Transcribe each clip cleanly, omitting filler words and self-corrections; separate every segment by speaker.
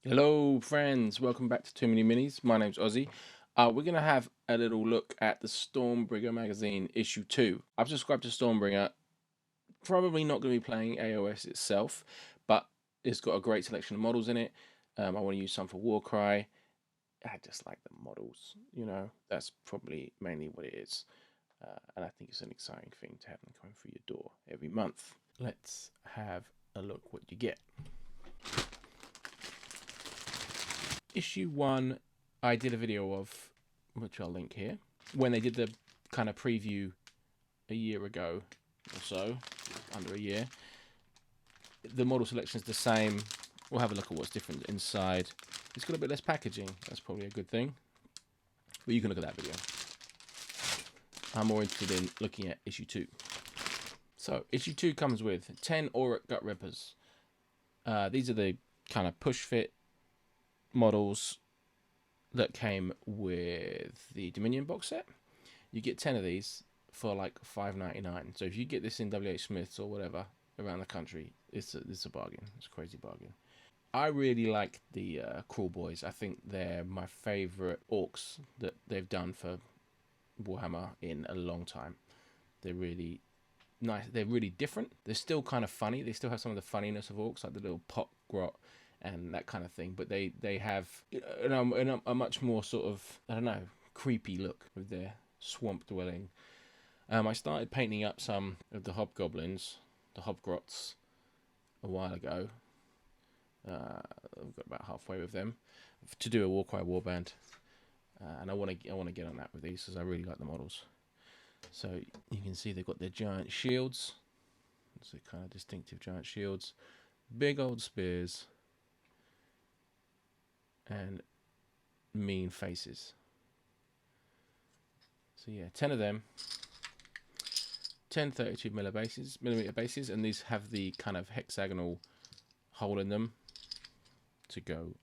Speaker 1: Hello friends, welcome back to Too Many Minis. My name's Ossie. We're going to have a little look at the Stormbringer magazine issue 2. I've subscribed to Stormbringer, probably not going to be playing AOS itself, but it's got a great selection of models in it. I want to use some for Warcry. I just like the models, that's probably mainly what it is. And I think it's an exciting thing to have them coming through your door every month. Let's have a look what you get. Issue 1 I did a video of, which I'll link here, when they did the kind of preview a year ago or so, under a year. The model selection is the same. We'll have a look at what's different inside. It's got a bit less packaging. That's probably a good thing. But you can look at that video. I'm more interested in looking at issue 2. So issue 2 comes with 10 Auric Gut Rippers. These are the kind of push fit models that came with the Dominion box set. You get 10 of these for like $5.99. So if you get this in WH Smith's or whatever around the country, it's a bargain. It's a crazy bargain. I really like the Crawl Boys. I think they're my favourite orcs that they've done for Warhammer in a long time. They're really nice. They're really different. They're still kind of funny. They still have some of the funniness of orcs, like the little pot grot and that kind of thing, but they have a much more sort of, I don't know, creepy look with their swamp dwelling. I started painting up some of the hobgoblins, the hobgrots, a while ago. I've got about halfway with them to do a Warcry warband, and I want to get on that with these because I really like the models. So you can see they've got their giant shields. It's a kind of distinctive giant shields, big old spears, and mean faces. So yeah, 10 of them, 10 32mm bases, and these have the kind of hexagonal hole in them to go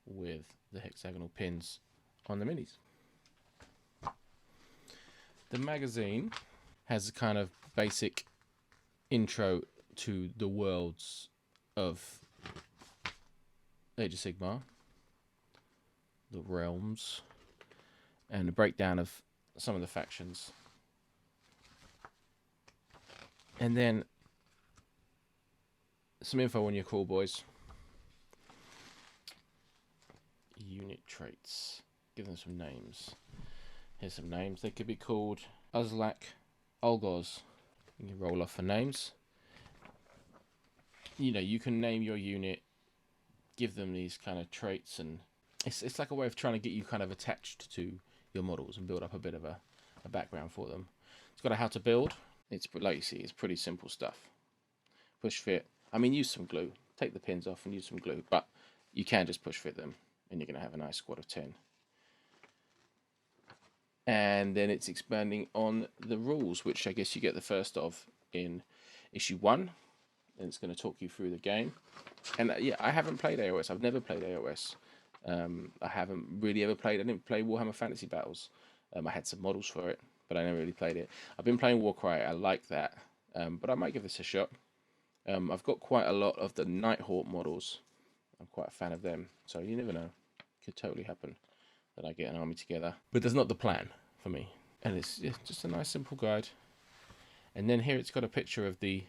Speaker 1: with the hexagonal pins on the minis. The magazine has a kind of basic intro to the worlds of Age of Sigmar, the realms, and a breakdown of some of the factions. And then some info on your Crawl Boys. Unit traits. Give them some names. Here's some names. They could be called Uzlak, Olgoz. You can roll off for names. You can name your unit, give them these kind of traits, and it's like a way of trying to get you kind of attached to your models and build up a bit of a background for them. It's got a how to build. It's like you see, it's pretty simple stuff. Push fit. I mean, use some glue. Take the pins off and use some glue, but you can just push fit them, and you're going to have a nice squad of 10. And then it's expanding on the rules, which I guess you get the first of in issue 1. And it's going to talk you through the game. And yeah, I haven't played AOS. I've never played AOS. I haven't really ever played. I didn't play Warhammer Fantasy Battles. I had some models for it, but I never really played it. I've been playing Warcry. I like that, but I might give this a shot. I've got quite a lot of the Nighthawk models. I'm quite a fan of them, so you never know. Could totally happen that I get an army together, but that's not the plan for me. And it's just a nice simple guide. And then here it's got a picture of the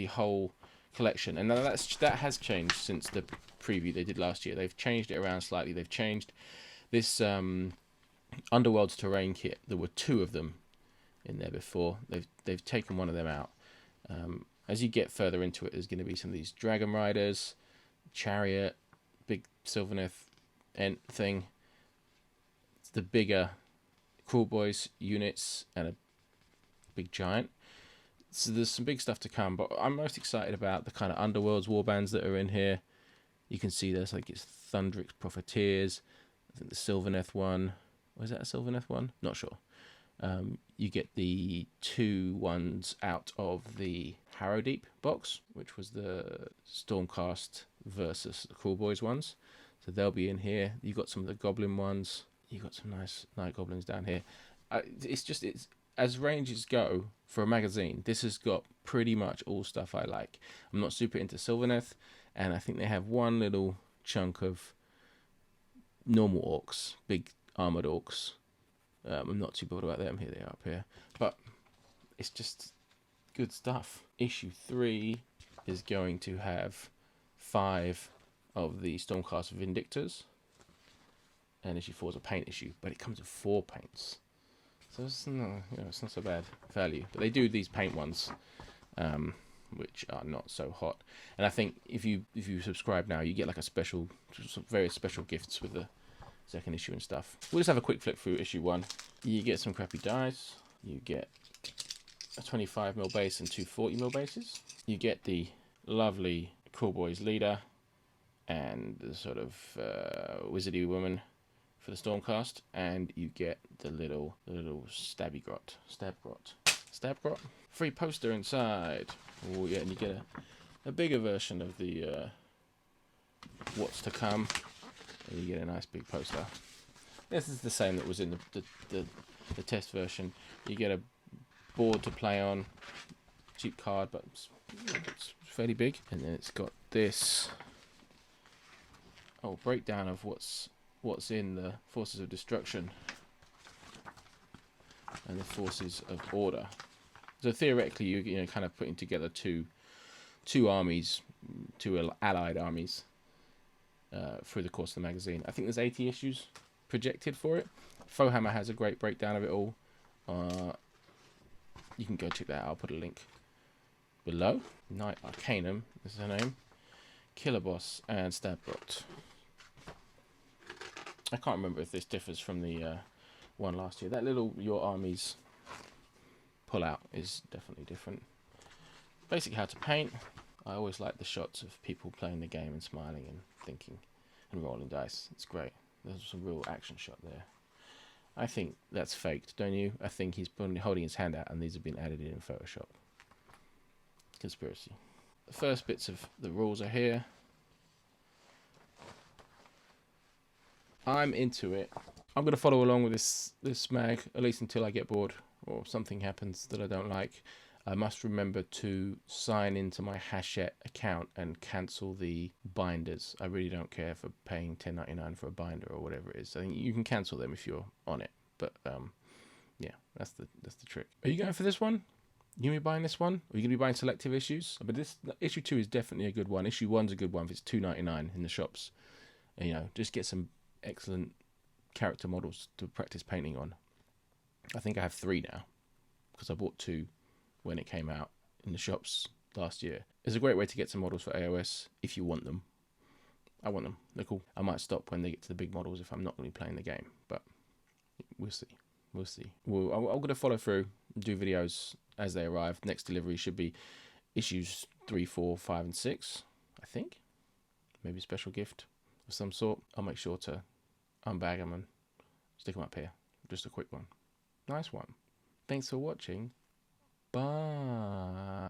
Speaker 1: whole collection, and now that has changed since the preview they did last year. They've changed it around slightly. They've changed this Underworld's terrain kit. There were 2 of them in there before. They've taken one of them out. As you get further into it, there's going to be some of these Dragon Riders, Chariot, big Sylvaneth thing. It's the bigger Crawl Boys units and a big giant. So there's some big stuff to come, but I'm most excited about the kind of Underworld's warbands that are in here. You can see there's like it's Thundrix Profiteers. I think the Sylvaneth one. Was that a Sylvaneth one? Not sure. You get the 2 ones out of the Harrowdeep box, which was the Stormcast versus the Crawl Boys ones. So they'll be in here. You've got some of the Goblin ones. You've got some nice Night Goblins down here. It's as ranges go for a magazine, this has got pretty much all stuff I like. I'm not super into Sylvaneth, and I think they have one little chunk of normal orcs, big armored orcs. I'm not too bothered about them. Here they are up here. But it's just good stuff. Issue 3 is going to have 5 of the Stormcast Vindictors. And issue 4 is a paint issue, but it comes with 4 paints. So it's not, it's not so bad value. But they do these paint ones, which are not so hot. And I think if you subscribe now, you get like a special, some very special gifts with the second issue and stuff. We'll just have a quick flip through issue 1. You get some crappy dice. You get a 25mm base and 2 40mm bases. You get the lovely Cool Boys leader and the sort of wizardy woman for the Stormcast, and you get the little stab grot free poster inside. Oh yeah, and you get a bigger version of the what's to come, and you get a nice big poster. This is the same that was in the test version. You get a board to play on, cheap card, but it's fairly big. And then it's got this breakdown of what's in the Forces of Destruction and the Forces of Order. So theoretically, you're kind of putting together two armies, two allied armies through the course of the magazine. I think there's 80 issues projected for it. Warhammer has a great breakdown of it all. You can go check that out. I'll put a link below. Knight Arcanum is her name. Killer Boss and Stabgrot. I can't remember if this differs from the one last year. That little your armies pull out is definitely different. Basically how to paint. I always like the shots of people playing the game and smiling and thinking and rolling dice. It's great. There's some real action shot there. I think that's faked, don't you? I think he's holding his hand out and these have been added in Photoshop. Conspiracy. The first bits of the rules are here. I'm into it. I'm going to follow along with this mag, at least until I get bored or something happens that I don't like. I must remember to sign into my Hachette account and cancel the binders. I really don't care for paying $10.99 for a binder or whatever it is. I think you can cancel them if you're on it. But yeah, that's the trick. Are you going for this one? You gonna be buying this one? Or are you gonna be buying selective issues? But this issue 2 is definitely a good one. Issue 1's a good one if it's $2.99 in the shops. And, just get some excellent character models to practice painting on. I think I have 3 now because I bought 2 when it came out in the shops last year. It's a great way to get some models for AOS if you want them. I want them. They're cool. I might stop when they get to the big models if I'm not going to be playing the game, but we'll see. We'll see. I'm going to follow through, do videos as they arrive. Next delivery should be issues 3, 4, 5, and 6, I think. Maybe a special gift of some sort. I'll make sure to unbag them and stick them up here. Just a quick one. Nice one. Thanks for watching. Bye.